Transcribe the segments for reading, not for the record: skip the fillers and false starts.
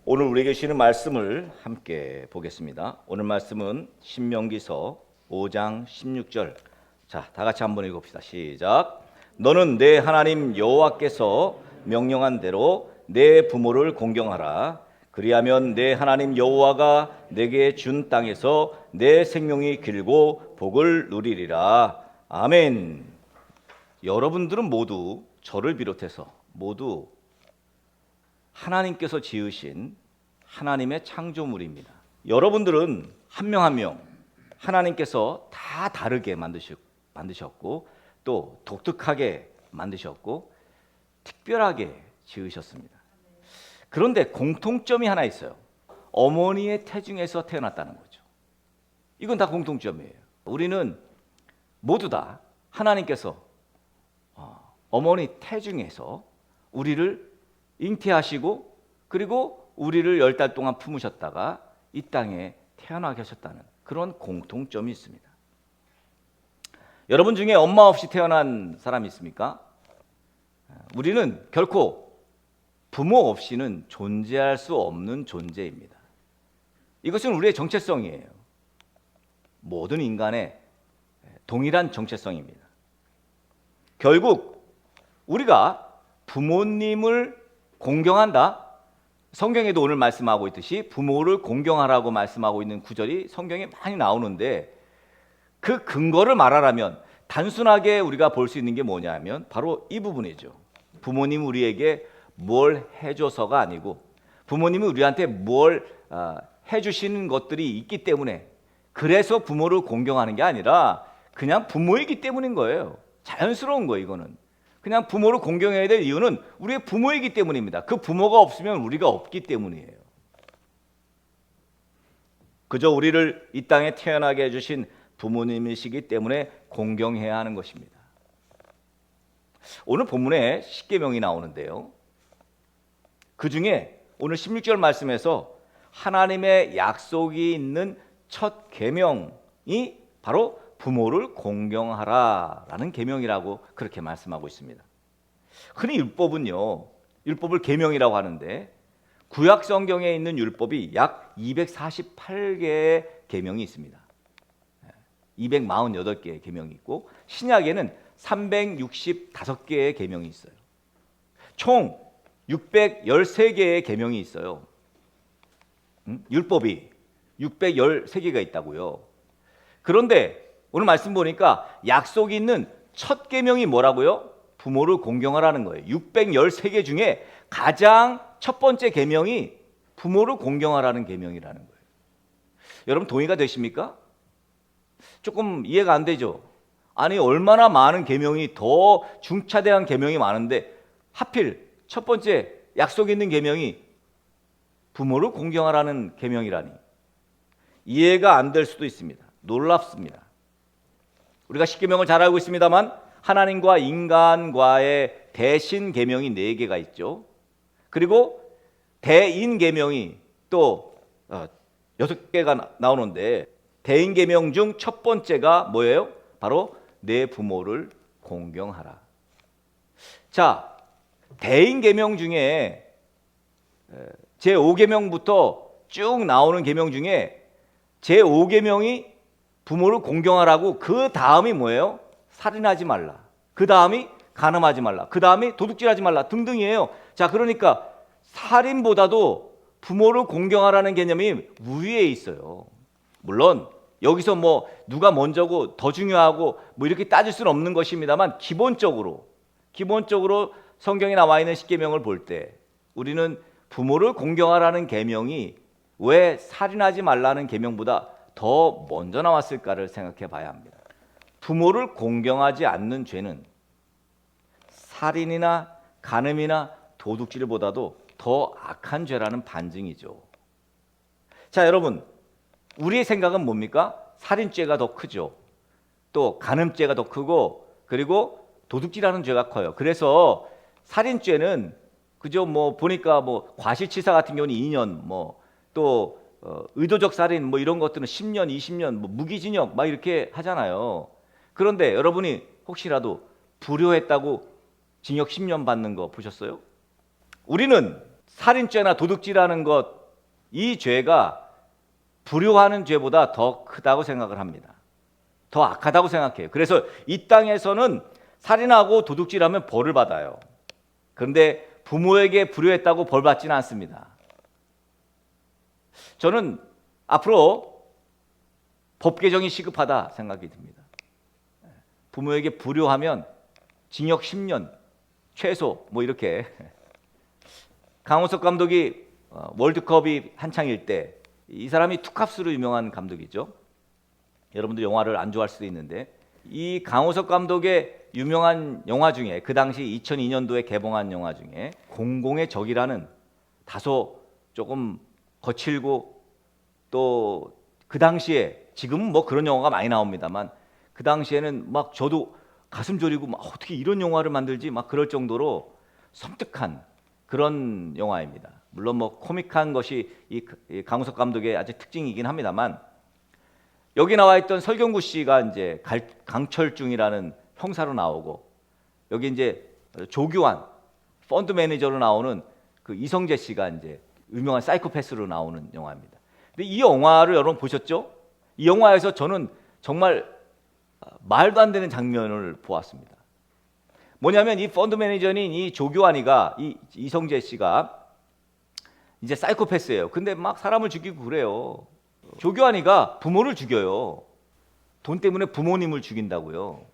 오늘 우리에게 주시는 말씀을 함께 보겠습니다. 오늘 말씀은 신명기서 5장 16절. 자, 다 같이 한번 읽읍시다. 시작. 너는 내 하나님 여호와께서 명령한 대로 내 부모를 공경하라. 그리하면 내 하나님 여호와가 내게 준 땅에서 내 생명이 길고 복을 누리리라. 아멘. 여러분들은 모두 저를 비롯해서 모두 하나님께서 지으신 하나님의 창조물입니다. 여러분들은 한 명 한 명 하나님께서 다 다르게 만드셨고 또 독특하게 만드셨고 특별하게 지으셨습니다. 그런데 공통점이 하나 있어요. 어머니의 태중에서 태어났다는 거죠. 이건 다 공통점이에요. 우리는 모두 다 하나님께서 어머니 태중에서 우리를 잉태하시고 그리고 우리를 10달 동안 품으셨다가 이 땅에 태어나게 하셨다는 그런 공통점이 있습니다. 여러분 중에 엄마 없이 태어난 사람이 있습니까? 우리는 결코 부모 없이는 존재할 수 없는 존재입니다. 이것은 우리의 정체성이에요. 모든 인간의 동일한 정체성입니다. 결국 우리가 부모님을 공경한다. 성경에도 오늘 말씀하고 있듯이 부모를 공경하라고 말씀하고 있는 구절이 성경에 많이 나오는데 그 근거를 말하라면 단순하게 우리가 볼 수 있는 게 뭐냐면 바로 이 부분이죠. 부모님이 우리에게 뭘 해줘서가 아니고 부모님이 우리한테 뭘 해주시는 것들이 있기 때문에 그래서 부모를 공경하는 게 아니라 그냥 부모이기 때문인 거예요. 자연스러운 거예요. 이거는 그냥 부모를 공경해야 될 이유는 우리의 부모이기 때문입니다. 그 부모가 없으면 우리가 없기 때문이에요. 그저 우리를 이 땅에 태어나게 해주신 부모님이시기 때문에 공경해야 하는 것입니다. 오늘 본문에 십계명이 나오는데요. 그 중에 오늘 16절 말씀에서 하나님의 약속이 있는 첫 계명이 바로 부모를 공경하라라는 계명이라고 그렇게 말씀하고 있습니다. 흔히 율법을 계명이라고 하는데 구약 성경에 있는 율법이 약 248개의 계명이 있습니다. 248개의 계명이 있고 신약에는 365개의 계명이 있어요. 총 613개의 계명이 있어요. 율법이 613개가 있다고요. 그런데 오늘 말씀 보니까 약속이 있는 첫 계명이 뭐라고요? 부모를 공경하라는 거예요. 613개 중에 가장 첫 번째 계명이 부모를 공경하라는 계명이라는 거예요. 여러분 동의가 되십니까? 조금 이해가 안 되죠? 아니 얼마나 많은 계명이 더 중차대한 계명이 많은데 하필 첫 번째 약속 있는 계명이 부모를 공경하라는 계명이라니 이해가 안 될 수도 있습니다. 놀랍습니다. 우리가 십계명을 잘 알고 있습니다만 하나님과 인간과의 대신 계명이 4개가 있죠. 그리고 대인 계명이 또 6개가 나오는데 대인 계명 중 첫 번째가 뭐예요? 바로 내 부모를 공경하라. 자, 대인 계명 중에 제5계명부터 쭉 나오는 계명 중에 제5계명이 부모를 공경하라고 그 다음이 뭐예요? 살인하지 말라. 그 다음이 간음하지 말라. 그 다음이 도둑질하지 말라 등등이에요. 자, 그러니까 살인보다도 부모를 공경하라는 개념이 우위에 있어요. 물론 여기서 뭐 누가 먼저고 더 중요하고 뭐 이렇게 따질 수는 없는 것입니다만 기본적으로 성경에 나와 있는 십계명을 볼 때 우리는 부모를 공경하라는 계명이 왜 살인하지 말라는 계명보다 더 먼저 나왔을까를 생각해 봐야 합니다. 부모를 공경하지 않는 죄는 살인이나 간음이나 도둑질보다도 더 악한 죄라는 반증이죠. 자, 여러분, 우리의 생각은 뭡니까? 살인죄가 더 크죠. 또 간음죄가 더 크고 그리고 도둑질하는 죄가 커요. 그래서 살인죄는 그저 뭐 보니까 뭐 과실치사 같은 경우는 2년, 뭐 또 의도적 살인 뭐 이런 것들은 10년, 20년 뭐 무기징역 막 이렇게 하잖아요. 그런데 여러분이 혹시라도 불효했다고 징역 10년 받는 거 보셨어요? 우리는 살인죄나 도둑질하는 것, 이 죄가 불효하는 죄보다 더 크다고 생각을 합니다. 더 악하다고 생각해요. 그래서 이 땅에서는 살인하고 도둑질하면 벌을 받아요. 그런데 부모에게 불효했다고 벌 받지는 않습니다. 저는 앞으로 법 개정이 시급하다 생각이 듭니다. 부모에게 불효하면 징역 10년 최소 뭐 이렇게. 강호석 감독이 월드컵이 한창일 때, 이 사람이 투캅스로 유명한 감독이죠. 여러분들 영화를 안 좋아할 수도 있는데, 이 강호석 감독의 유명한 영화 중에, 그 당시 2002년도에 개봉한 영화 중에 공공의 적이라는, 다소 조금 거칠고 또 그 당시에, 지금은 뭐 그런 영화가 많이 나옵니다만 그 당시에는 막 저도 가슴 졸이고 막 어떻게 이런 영화를 만들지 막 그럴 정도로 섬뜩한 그런 영화입니다. 물론 뭐 코믹한 것이 이 강호석 감독의 아주 특징이긴 합니다만, 여기 나와 있던 설경구 씨가 이제 강철중이라는 형사로 나오고, 여기 이제 조규환 펀드 매니저로 나오는 그 이성재 씨가 이제 유명한 사이코패스로 나오는 영화입니다. 근데 이 영화를 여러분 보셨죠? 이 영화에서 저는 정말 말도 안 되는 장면을 보았습니다. 뭐냐면 이 펀드 매니저인 이 조규환이가, 이 이성재 씨가 이제 사이코패스예요. 근데 막 사람을 죽이고 그래요. 조규환이가 부모를 죽여요. 돈 때문에 부모님을 죽인다고요.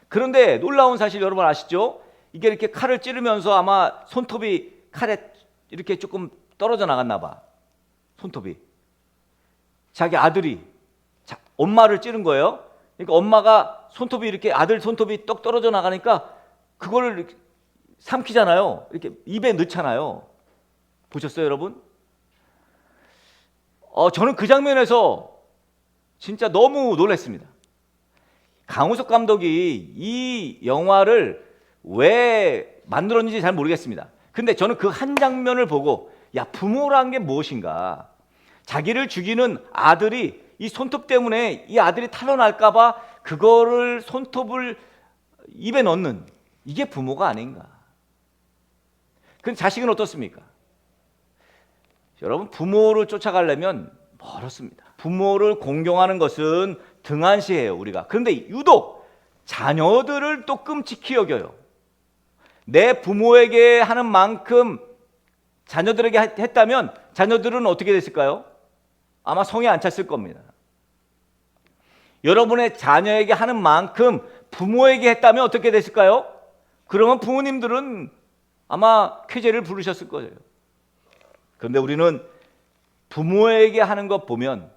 그런데 놀라운 사실 여러분 아시죠? 이게 이렇게 칼을 찌르면서 아마 손톱이 칼에 이렇게 조금 떨어져 나갔나 봐. 손톱이. 자기 아들이 엄마를 찌른 거예요. 그러니까 엄마가 손톱이 이렇게, 아들 손톱이 떡 떨어져 나가니까 그거를 이렇게 삼키잖아요. 이렇게 입에 넣잖아요. 보셨어요, 여러분? 저는 그 장면에서 진짜 너무 놀랐습니다. 강호석 감독이 이 영화를 왜 만들었는지 잘 모르겠습니다. 근데 저는 그 한 장면을 보고, 야, 부모란 게 무엇인가? 자기를 죽이는 아들이 이 손톱 때문에 이 아들이 탈로날까 봐 그거를, 손톱을 입에 넣는, 이게 부모가 아닌가? 근데 자식은 어떻습니까? 여러분, 부모를 쫓아가려면 멀었습니다. 부모를 공경하는 것은 등한시해요, 우리가. 그런데 유독 자녀들을 또 끔찍히 여겨요. 내 부모에게 하는 만큼 자녀들에게 했다면 자녀들은 어떻게 됐을까요? 아마 성에 안 찼을 겁니다. 여러분의 자녀에게 하는 만큼 부모에게 했다면 어떻게 됐을까요? 그러면 부모님들은 아마 쾌재를 부르셨을 거예요. 그런데 우리는 부모에게 하는 것 보면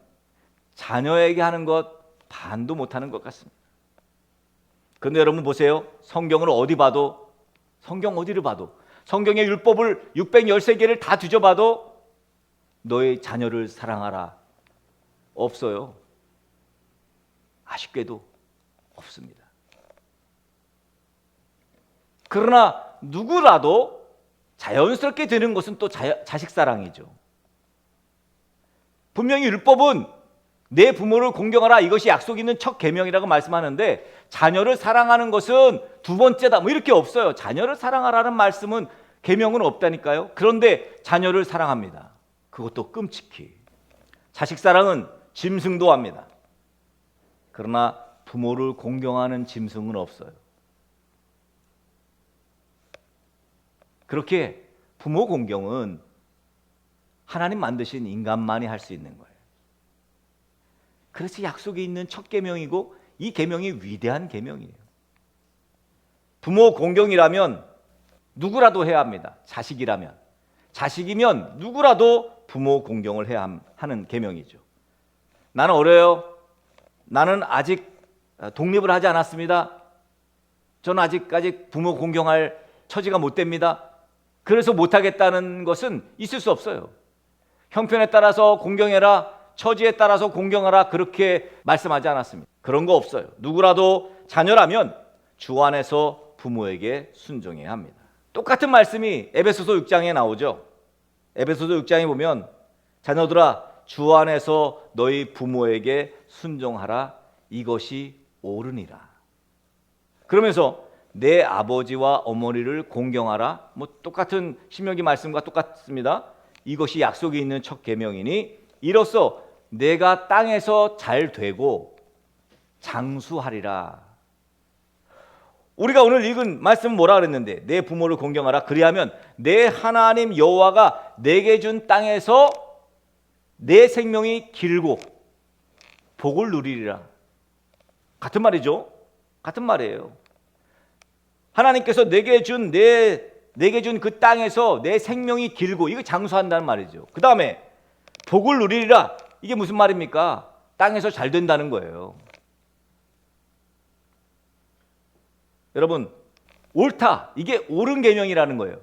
자녀에게 하는 것 반도 못하는 것 같습니다. 그런데 여러분 보세요. 성경을 어디 봐도, 성경 어디를 봐도, 성경의 율법을 613개를 다 뒤져봐도 너의 자녀를 사랑하라 없어요. 아쉽게도 없습니다. 그러나 누구라도 자연스럽게 되는 것은 또 자식 사랑이죠. 분명히 율법은 내 부모를 공경하라, 이것이 약속 있는 첫 계명이라고 말씀하는데, 자녀를 사랑하는 것은 두 번째다 뭐 이렇게 없어요. 자녀를 사랑하라는 말씀은, 계명은 없다니까요. 그런데 자녀를 사랑합니다. 그것도 끔찍히. 자식 사랑은 짐승도 합니다. 그러나 부모를 공경하는 짐승은 없어요. 그렇게 부모 공경은 하나님 만드신 인간만이 할 수 있는 거예요. 그래서 약속이 있는 첫 계명이고, 이 계명이 위대한 계명이에요. 부모 공경이라면 누구라도 해야 합니다. 자식이라면. 자식이면 누구라도 부모 공경을 해야 하는 계명이죠. 나는 어려요. 나는 아직 독립을 하지 않았습니다. 저는 아직까지 부모 공경할 처지가 못 됩니다. 그래서 못하겠다는 것은 있을 수 없어요. 형편에 따라서 공경해라, 처지에 따라서 공경하라, 그렇게 말씀하지 않았습니다. 그런 거 없어요. 누구라도 자녀라면 주 안에서 부모에게 순종해야 합니다. 똑같은 말씀이 에베소서 6장에 나오죠. 에베소서 6장에 보면, 자녀들아 주 안에서 너희 부모에게 순종하라. 이것이 옳으니라. 그러면서 내 아버지와 어머니를 공경하라. 뭐 똑같은 신명기 말씀과 똑같습니다. 이것이 약속이 있는 첫 계명이니 이로써 내가 땅에서 잘 되고 장수하리라. 우리가 오늘 읽은 말씀은 뭐라 그랬는데 내 부모를 공경하라. 그리하면 내 하나님 여호와가 내게 준 땅에서 내 생명이 길고 복을 누리리라. 같은 말이죠. 같은 말이에요. 하나님께서 내게 준 그 땅에서 내 생명이 길고 이거 장수한다는 말이죠. 그 다음에 복을 누리리라. 이게 무슨 말입니까? 땅에서 잘 된다는 거예요. 여러분, 옳다. 이게 옳은 계명이라는 거예요.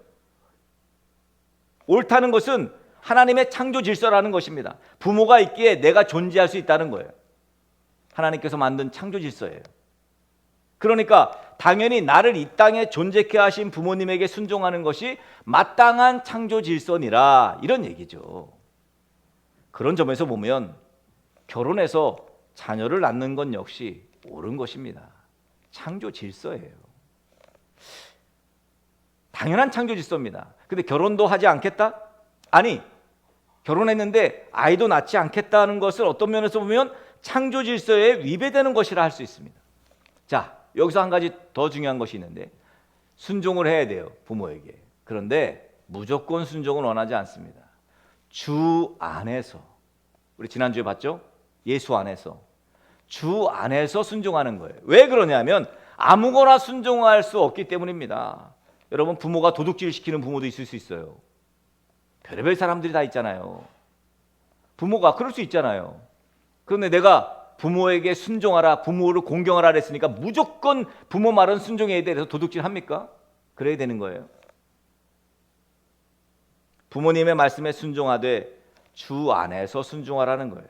옳다는 것은 하나님의 창조 질서라는 것입니다. 부모가 있기에 내가 존재할 수 있다는 거예요. 하나님께서 만든 창조 질서예요. 그러니까 당연히 나를 이 땅에 존재케 하신 부모님에게 순종하는 것이 마땅한 창조 질서니라, 이런 얘기죠. 그런 점에서 보면 결혼해서 자녀를 낳는 건 역시 옳은 것입니다. 창조 질서예요. 당연한 창조 질서입니다. 근데 결혼도 하지 않겠다? 아니, 결혼했는데 아이도 낳지 않겠다는 것을 어떤 면에서 보면 창조 질서에 위배되는 것이라 할 수 있습니다. 자, 여기서 한 가지 더 중요한 것이 있는데 순종을 해야 돼요, 부모에게. 그런데 무조건 순종을 원하지 않습니다. 주 안에서, 우리 지난주에 봤죠? 예수 안에서, 주 안에서 순종하는 거예요. 왜 그러냐면 아무거나 순종할 수 없기 때문입니다. 여러분, 부모가 도둑질 시키는 부모도 있을 수 있어요. 별의별 사람들이 다 있잖아요. 부모가 그럴 수 있잖아요. 그런데 내가 부모에게 순종하라, 부모를 공경하라 그랬으니까 무조건 부모 말은 순종해야 돼서 도둑질 합니까? 그래야 되는 거예요. 부모님의 말씀에 순종하되 주 안에서 순종하라는 거예요.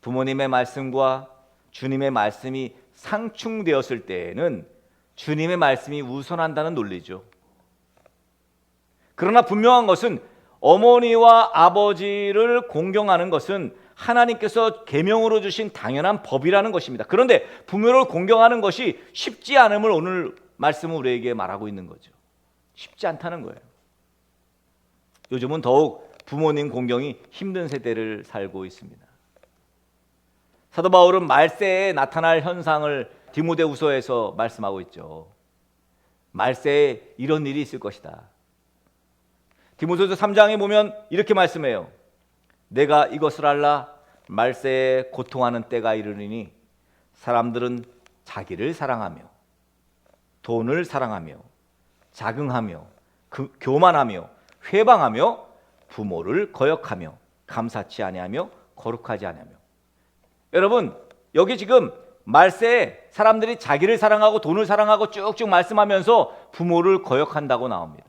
부모님의 말씀과 주님의 말씀이 상충되었을 때에는 주님의 말씀이 우선한다는 논리죠. 그러나 분명한 것은 어머니와 아버지를 공경하는 것은 하나님께서 계명으로 주신 당연한 법이라는 것입니다. 그런데 부모를 공경하는 것이 쉽지 않음을 오늘 말씀은 우리에게 말하고 있는 거죠. 쉽지 않다는 거예요. 요즘은 더욱 부모님 공경이 힘든 세대를 살고 있습니다. 사도 바울은 말세에 나타날 현상을 디모데후서에서 말씀하고 있죠. 말세에 이런 일이 있을 것이다. 디모데후서 3장에 보면 이렇게 말씀해요. 내가 이것을 알라. 말세에 고통하는 때가 이르리니 사람들은 자기를 사랑하며 돈을 사랑하며 자긍하며 교만하며 회방하며 부모를 거역하며 감사치 아니하며 거룩하지 아니하며. 여러분, 여기 지금 말세에 사람들이 자기를 사랑하고 돈을 사랑하고 쭉쭉 말씀하면서 부모를 거역한다고 나옵니다.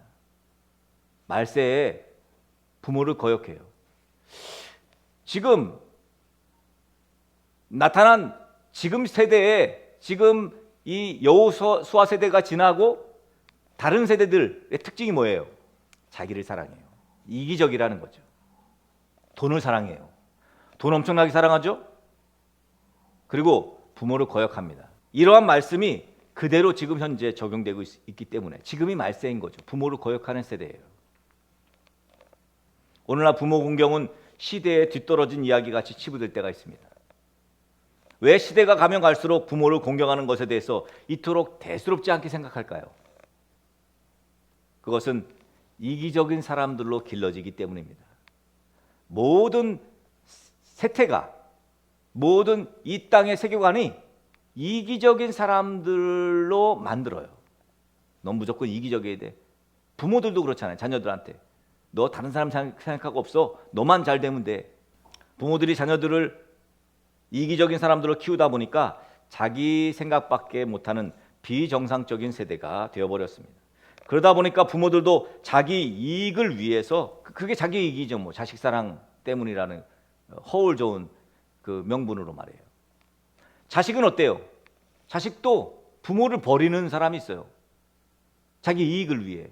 말세에 부모를 거역해요. 지금 나타난 지금 세대에 지금 이 여호수아 세대가 지나고 다른 세대들의 특징이 뭐예요? 자기를 사랑해요. 이기적이라는 거죠. 돈을 사랑해요. 돈 엄청나게 사랑하죠? 그리고 부모를 거역합니다. 이러한 말씀이 그대로 지금 현재 적용되고 있기 때문에 지금이 말세인 거죠. 부모를 거역하는 세대예요. 오늘날 부모 공경은 시대에 뒤떨어진 이야기 같이 치부될 때가 있습니다. 왜 시대가 가면 갈수록 부모를 공경하는 것에 대해서 이토록 대수롭지 않게 생각할까요? 그것은 이기적인 사람들로 길러지기 때문입니다. 모든 세태가, 모든 이 땅의 세계관이 이기적인 사람들로 만들어요. 넌 무조건 이기적이어야 돼. 부모들도 그렇잖아요. 자녀들한테 너 다른 사람 생각하고 없어. 너만 잘 되면 돼. 부모들이 자녀들을 이기적인 사람들로 키우다 보니까 자기 생각밖에 못하는 비정상적인 세대가 되어버렸습니다. 그러다 보니까 부모들도 자기 이익을 위해서, 그게 자기 이익이죠. 뭐 자식 사랑 때문이라는 허울 좋은 그 명분으로 말이에요. 자식은 어때요? 자식도 부모를 버리는 사람이 있어요. 자기 이익을 위해.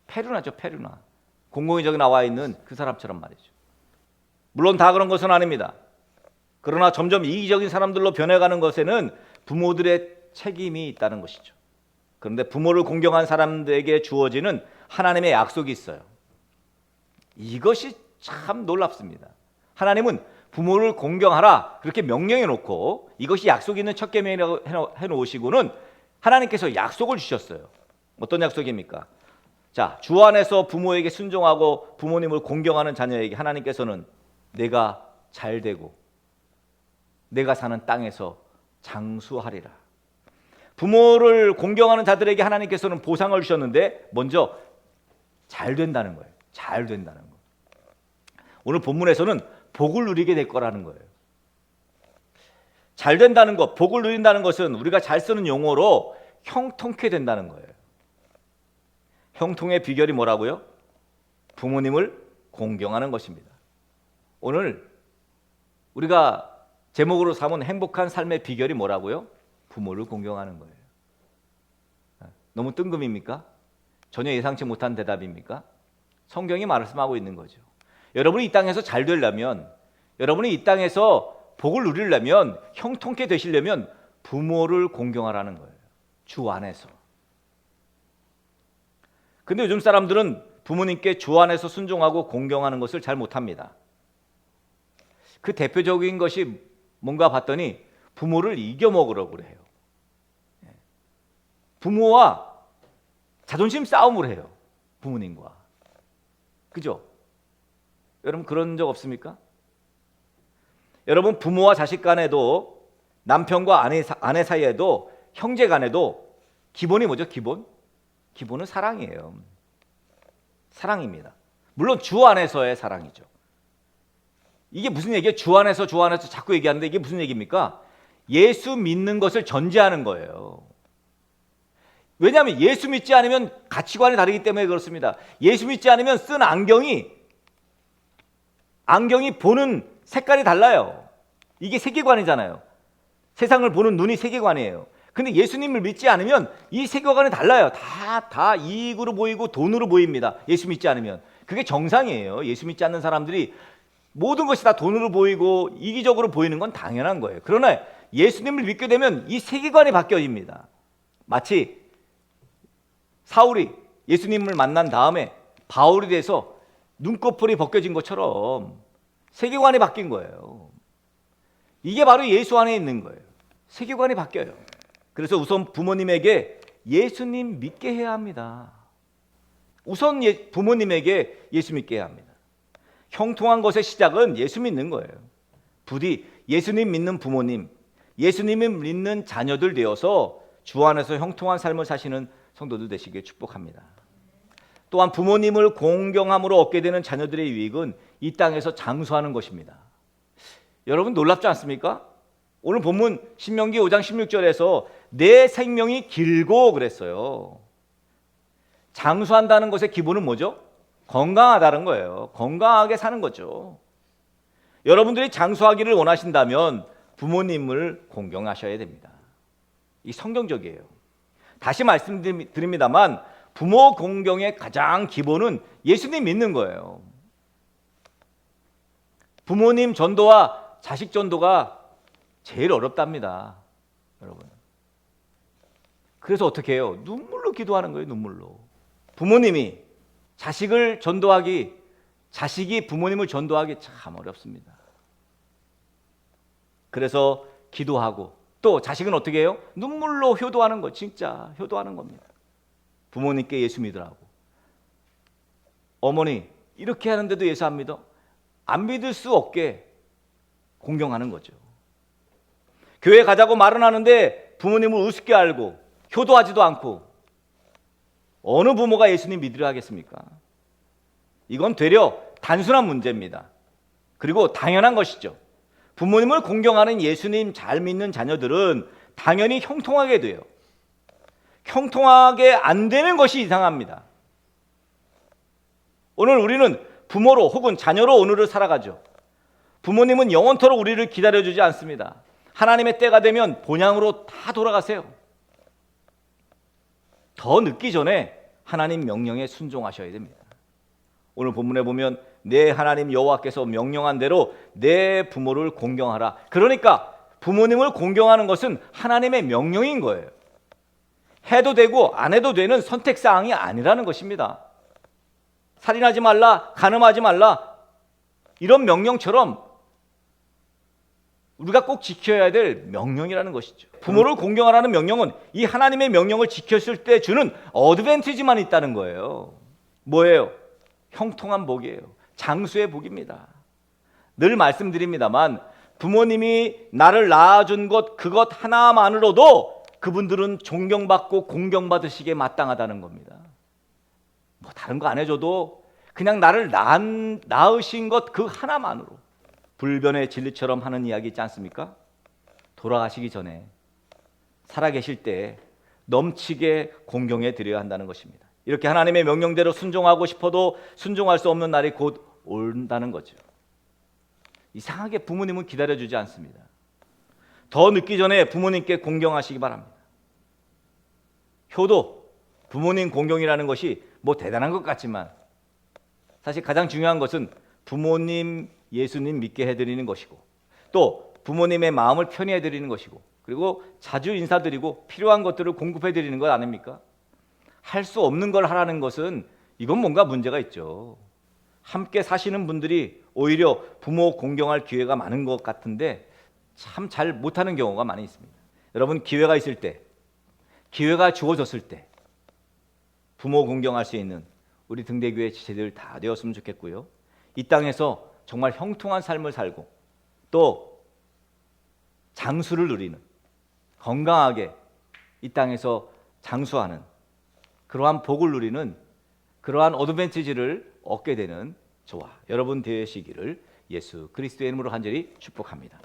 페루나죠, 페루나. 공공의적에 나와 있는 그 사람처럼 말이죠. 물론 다 그런 것은 아닙니다. 그러나 점점 이기적인 사람들로 변해가는 것에는 부모들의 책임이 있다는 것이죠. 그런데 부모를 공경한 사람들에게 주어지는 하나님의 약속이 있어요. 이것이 참 놀랍습니다. 하나님은 부모를 공경하라 그렇게 명령해 놓고 이것이 약속 있는 첫 계명이라고 해 놓으시고는 하나님께서 약속을 주셨어요. 어떤 약속입니까? 자, 주 안에서 부모에게 순종하고 부모님을 공경하는 자녀에게 하나님께서는 내가 잘 되고 내가 사는 땅에서 장수하리라. 부모를 공경하는 자들에게 하나님께서는 보상을 주셨는데 먼저 잘 된다는 거예요. 잘 된다는 거. 오늘 본문에서는 복을 누리게 될 거라는 거예요. 잘 된다는 것, 복을 누린다는 것은 우리가 잘 쓰는 용어로 형통케 된다는 거예요. 형통의 비결이 뭐라고요? 부모님을 공경하는 것입니다. 오늘 우리가 제목으로 삼은 행복한 삶의 비결이 뭐라고요? 부모를 공경하는 거예요. 너무 뜬금입니까? 전혀 예상치 못한 대답입니까? 성경이 말씀하고 있는 거죠. 여러분이 이 땅에서 잘 되려면, 여러분이 이 땅에서 복을 누리려면, 형통케 되시려면 부모를 공경하라는 거예요. 주 안에서. 근데 요즘 사람들은 부모님께 주 안에서 순종하고 공경하는 것을 잘 못합니다. 그 대표적인 것이 뭔가 봤더니 부모를 이겨먹으려고 그래요. 부모와 자존심 싸움을 해요. 부모님과. 그죠? 여러분 그런 적 없습니까? 여러분 부모와 자식 간에도 남편과 아내 사이에도 형제 간에도 기본이 뭐죠? 기본은 사랑이에요. 사랑입니다. 물론 주 안에서의 사랑이죠. 이게 무슨 얘기예요? 주 안에서 자꾸 얘기하는데 이게 무슨 얘기입니까? 예수 믿는 것을 전제하는 거예요. 왜냐하면 예수 믿지 않으면 가치관이 다르기 때문에 그렇습니다. 예수 믿지 않으면 쓴 안경이 보는 색깔이 달라요. 이게 세계관이잖아요. 세상을 보는 눈이 세계관이에요. 근데 예수님을 믿지 않으면 이 세계관이 달라요. 다 이익으로 보이고 돈으로 보입니다. 예수 믿지 않으면. 그게 정상이에요. 예수 믿지 않는 사람들이 모든 것이 다 돈으로 보이고 이기적으로 보이는 건 당연한 거예요. 그러나 예수님을 믿게 되면 이 세계관이 바뀌어집니다. 마치 사울이 예수님을 만난 다음에 바울이 돼서 눈꺼풀이 벗겨진 것처럼 세계관이 바뀐 거예요. 이게 바로 예수 안에 있는 거예요. 세계관이 바뀌어요. 그래서 우선 부모님에게 예수님 믿게 해야 합니다. 우선 부모님에게 예수 믿게 해야 합니다. 형통한 것의 시작은 예수 믿는 거예요. 부디 예수님 믿는 부모님, 예수님을 믿는 자녀들 되어서 주 안에서 형통한 삶을 사시는 성도들 되시길 축복합니다. 또한 부모님을 공경함으로 얻게 되는 자녀들의 유익은 이 땅에서 장수하는 것입니다. 여러분 놀랍지 않습니까? 오늘 본문 신명기 5장 16절에서 내 생명이 길고 그랬어요. 장수한다는 것의 기본은 뭐죠? 건강하다는 거예요. 건강하게 사는 거죠. 여러분들이 장수하기를 원하신다면 부모님을 공경하셔야 됩니다. 이 성경적이에요. 다시 말씀드립니다만 부모 공경의 가장 기본은 예수님 믿는 거예요. 부모님 전도와 자식 전도가 제일 어렵답니다. 여러분. 그래서 어떻게 해요? 눈물로 기도하는 거예요. 눈물로. 부모님이 자식을 전도하기, 자식이 부모님을 전도하기 참 어렵습니다. 그래서 기도하고 또 자식은 어떻게 해요? 눈물로 효도하는 거, 진짜 효도하는 겁니다. 부모님께 예수 믿으라고. 어머니 이렇게 하는데도 예수 안 믿어? 안 믿을 수 없게 공경하는 거죠. 교회 가자고 말은 하는데 부모님을 우습게 알고 효도하지도 않고 어느 부모가 예수님 믿으려 하겠습니까? 이건 되려 단순한 문제입니다. 그리고 당연한 것이죠. 부모님을 공경하는 예수님 잘 믿는 자녀들은 당연히 형통하게 돼요. 형통하게 안 되는 것이 이상합니다. 오늘 우리는 부모로 혹은 자녀로 오늘을 살아가죠. 부모님은 영원토록 우리를 기다려주지 않습니다. 하나님의 때가 되면 본향으로 다 돌아가세요. 더 늦기 전에 하나님 명령에 순종하셔야 됩니다. 오늘 본문에 보면 내 하나님 여호와께서 명령한 대로 내 부모를 공경하라. 그러니까 부모님을 공경하는 것은 하나님의 명령인 거예요. 해도 되고 안 해도 되는 선택사항이 아니라는 것입니다. 살인하지 말라, 간음하지 말라, 이런 명령처럼 우리가 꼭 지켜야 될 명령이라는 것이죠. 부모를 공경하라는 명령은 이 하나님의 명령을 지켰을 때 주는 어드밴티지만 있다는 거예요. 뭐예요? 형통한 복이에요. 장수의 복입니다. 늘 말씀드립니다만 부모님이 나를 낳아준 것, 그것 하나만으로도 그분들은 존경받고 공경받으시기에 마땅하다는 겁니다. 뭐 다른 거 안 해줘도 그냥 나를 낳으신 것 그 하나만으로. 불변의 진리처럼 하는 이야기 있지 않습니까? 돌아가시기 전에 살아계실 때 넘치게 공경해 드려야 한다는 것입니다. 이렇게 하나님의 명령대로 순종하고 싶어도 순종할 수 없는 날이 곧 온다는 거죠. 이상하게 부모님은 기다려주지 않습니다. 더 늦기 전에 부모님께 공경하시기 바랍니다. 효도, 부모님 공경이라는 것이 뭐 대단한 것 같지만 사실 가장 중요한 것은 부모님, 예수님 믿게 해드리는 것이고 또 부모님의 마음을 편히 해드리는 것이고 그리고 자주 인사드리고 필요한 것들을 공급해드리는 것 아닙니까? 할 수 없는 걸 하라는 것은 이건 뭔가 문제가 있죠. 함께 사시는 분들이 오히려 부모 공경할 기회가 많은 것 같은데 참 잘 못하는 경우가 많이 있습니다. 여러분, 기회가 있을 때, 기회가 주어졌을 때 부모 공경할 수 있는 우리 등대교회 지체들 다 되었으면 좋겠고요. 이 땅에서 정말 형통한 삶을 살고 또 장수를 누리는, 건강하게 이 땅에서 장수하는 그러한 복을 누리는 그러한 어드밴티지를 얻게 되는 저와 여러분 되시기를 예수 그리스도의 이름으로 간절히 축복합니다.